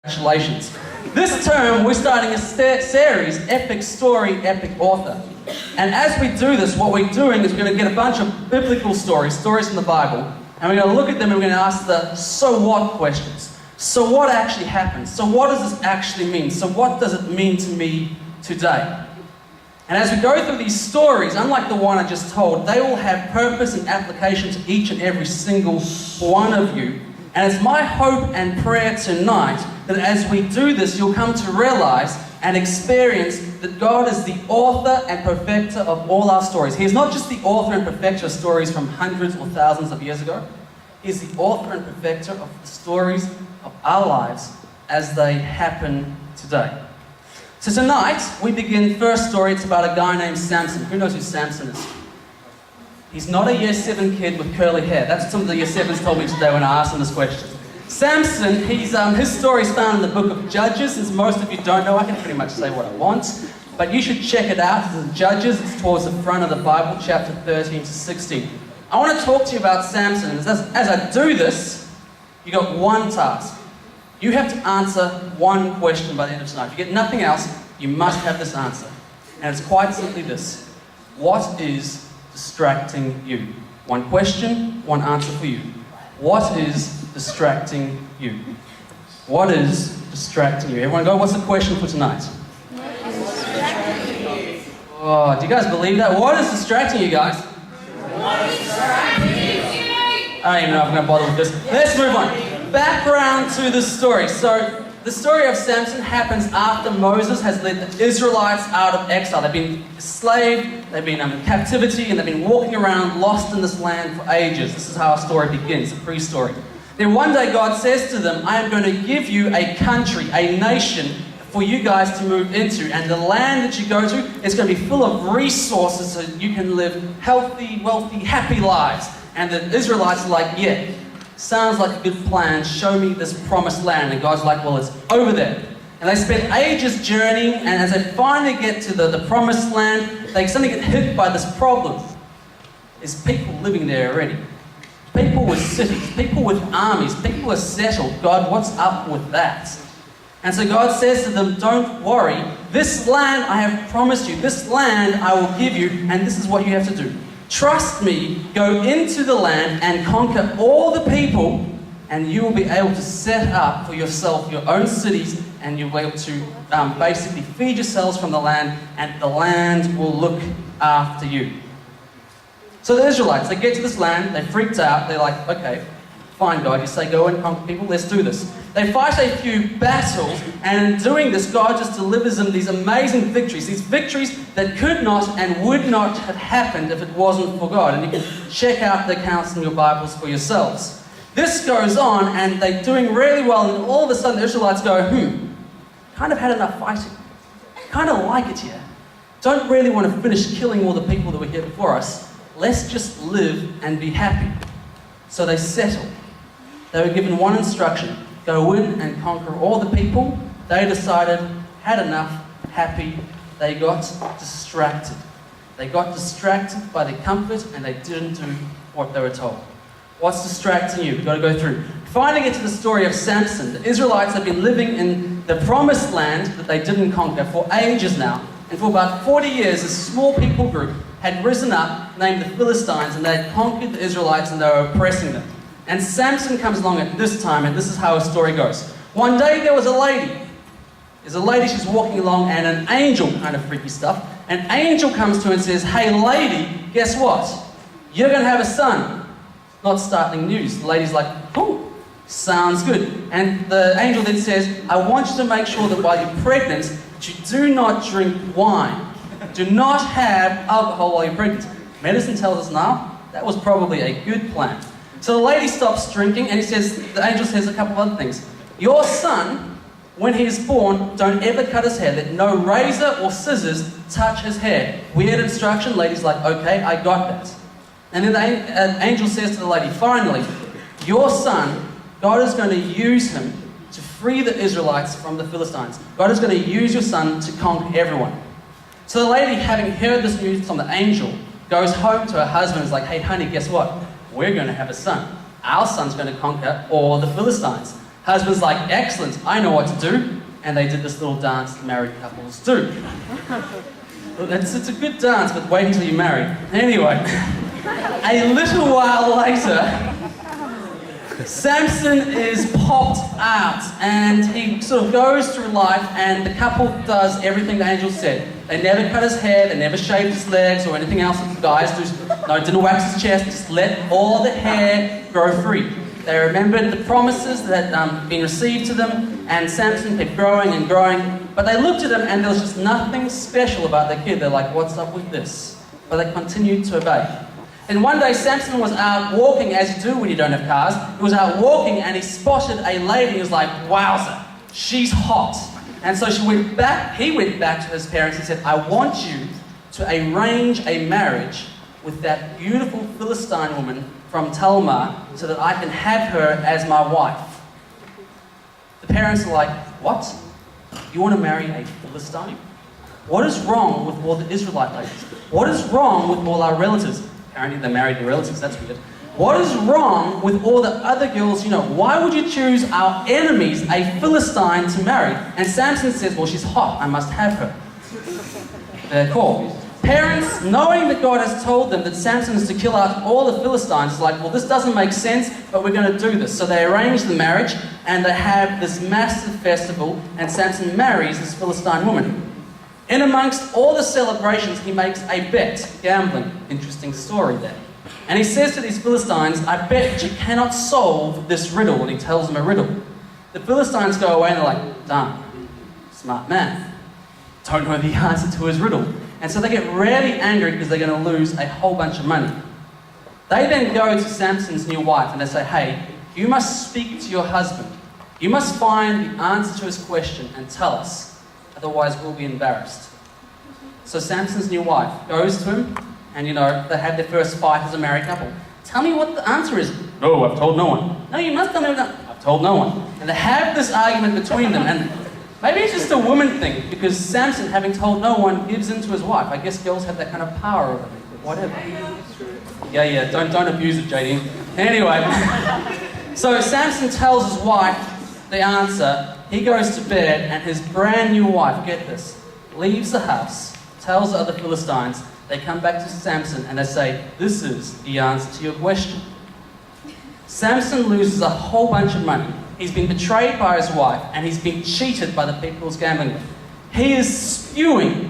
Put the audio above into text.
Congratulations. This term, we're starting a series, Epic Story, Epic Author. And as we do this, what we're doing is we're going to get a bunch of biblical stories from the Bible, and we're going to look at them and we're going to ask the so what questions. So what actually happened? So what does this actually mean? So what does it mean to me today? And as we go through these stories, unlike the one I just told, they all have purpose and application to each and every single one of you. And it's my hope and prayer tonight that as we do this, you'll come to realize and experience that God is the author and perfecter of all our stories. He is not just the author and perfecter of stories from hundreds or thousands of years ago. He is the author and perfecter of the stories of our lives as they happen today. So tonight, we begin first story. It's about a guy named Samson. Who knows who Samson is? He's not a year 7 kid with curly hair. That's what some of the year 7s told me today when I asked them this question. Samson, his story is found in the book of Judges. As most of you don't know, I can pretty much say what I want. But you should check it out. It's in Judges. It's towards the front of the Bible, chapter 13 to 16. I want to talk to you about Samson. As I do this, you got one task. You have to answer one question by the end of tonight. If you get nothing else, you must have this answer. And it's quite simply this. What is distracting you? One question, one answer for you. What is distracting you? What is distracting you? Everyone go, what's the question for tonight? Oh, do you guys believe that? What is distracting you guys? What is distracting you? I don't even know if I'm going to bother with this. Let's move on. Background to the story. So, the story of Samson happens after Moses has led the Israelites out of exile. They've been enslaved, they've been in captivity, and they've been walking around lost in this land for ages. This is how our story begins, a pre-story. Then one day God says to them, I am going to give you a country, a nation, for you guys to move into. And the land that you go to is going to be full of resources so you can live healthy, wealthy, happy lives. And the Israelites are like, yeah, sounds like a good plan. Show me this promised land. And God's like, well, it's over there. And they spend ages journeying, and as they finally get to the promised land, they suddenly get hit by this problem. There's people living there already. People with cities, people with armies, people are settled. God, what's up with that? And so God says to them, don't worry. This land I have promised you. This land I will give you, and this is what you have to do. Trust me, go into the land and conquer all the people, and you will be able to set up for yourself your own cities, and you'll be able to basically feed yourselves from the land, and the land will look after you. So the Israelites, they get to this land, they freaked out, they're like, okay, fine God, you say go and conquer people, let's do this. They fight a few battles, and in doing this, God just delivers them these amazing victories, these victories that could not and would not have happened if it wasn't for God. And you can check out the accounts in your Bibles for yourselves. This goes on, and they're doing really well, and all of a sudden the Israelites go, kind of had enough fighting. Kind of like it here. Don't really want to finish killing all the people that were here before us. Let's just live and be happy. So they settled. They were given one instruction. Go in and conquer all the people. They decided, had enough, happy. They got distracted. They got distracted by their comfort, and they didn't do what they were told. What's distracting you? We've got to go through. Finally get to the story of Samson. The Israelites have been living in the promised land that they didn't conquer for ages now. And for about 40 years, a small people group had risen up, named the Philistines, and they had conquered the Israelites, and they were oppressing them. And Samson comes along at this time, and this is how his story goes. One day there was a lady. There's a lady, she's walking along, and an angel, kind of freaky stuff, an angel comes to her and says, hey lady, guess what? You're going to have a son. Not startling news. The lady's like, oh, sounds good. And the angel then says, I want you to make sure that while you're pregnant, that you do not drink wine. Do not have alcohol while you're pregnant. Medicine tells us now, that was probably a good plan. So the lady stops drinking, and the angel says a couple of other things. Your son, when he is born, don't ever cut his hair. Let no razor or scissors touch his hair. Weird instruction. Lady's like, okay, I got that. And then the angel says to the lady, finally, your son, God is going to use him to free the Israelites from the Philistines. God is going to use your son to conquer everyone. So the lady, having heard this news from the angel, goes home to her husband and is like, hey honey, guess what? We're going to have a son. Our son's going to conquer all the Philistines. Husband's like, excellent, I know what to do. And they did this little dance that married couples do. It's a good dance, but wait until you're married. Anyway, a little while later, Samson is popped out and he sort of goes through life, and the couple does everything the angel said. They never cut his hair, they never shaved his legs or anything else that guys do. No, didn't wax his chest, just let all the hair grow free. They remembered the promises that had been received to them, and Samson kept growing and growing. But they looked at him and there was just nothing special about the kid. They're like, what's up with this? But they continued to obey. And one day Samson was out walking, as you do when you don't have cars. He was out walking and he spotted a lady. He was like, wowzer, she's hot. And so he went back to his parents and said, I want you to arrange a marriage with that beautiful Philistine woman from Talmah so that I can have her as my wife. The parents are like, what? You want to marry a Philistine? What is wrong with all the Israelite ladies? What is wrong with all our relatives? Apparently they married their relatives, that's weird. What is wrong with all the other girls you know? Why would you choose our enemies, a Philistine, to marry? And Samson says, well, she's hot, I must have her. Cool. Parents, knowing that God has told them that Samson is to kill out all the Philistines, is like, well, this doesn't make sense, but we're going to do this. So they arrange the marriage, and they have this massive festival, and Samson marries this Philistine woman. In amongst all the celebrations, he makes a bet, gambling. Interesting story there. And he says to these Philistines, I bet you cannot solve this riddle. And he tells them a riddle. The Philistines go away and they're like, darn, smart man. Don't know the answer to his riddle. And so they get really angry because they're going to lose a whole bunch of money. They then go to Samson's new wife and they say, hey, you must speak to your husband. You must find the answer to his question and tell us. Otherwise, we'll be embarrassed. So Samson's new wife goes to him, and they had their first fight as a married couple. Tell me what the answer is. No, I've told no one. No, you must tell me what I've told no one. And they have this argument between them, and maybe it's just a woman thing, because Samson, having told no one, gives in to his wife. I guess girls have that kind of power over me, but whatever. Yeah, don't abuse it, JD. Anyway, so Samson tells his wife the answer. He goes to bed, and his brand new wife, get this, leaves the house, tells the other Philistines. They come back to Samson and they say, this is the answer to your question. Samson loses a whole bunch of money. He's been betrayed by his wife, and he's been cheated by the people he's gambling with. He is spewing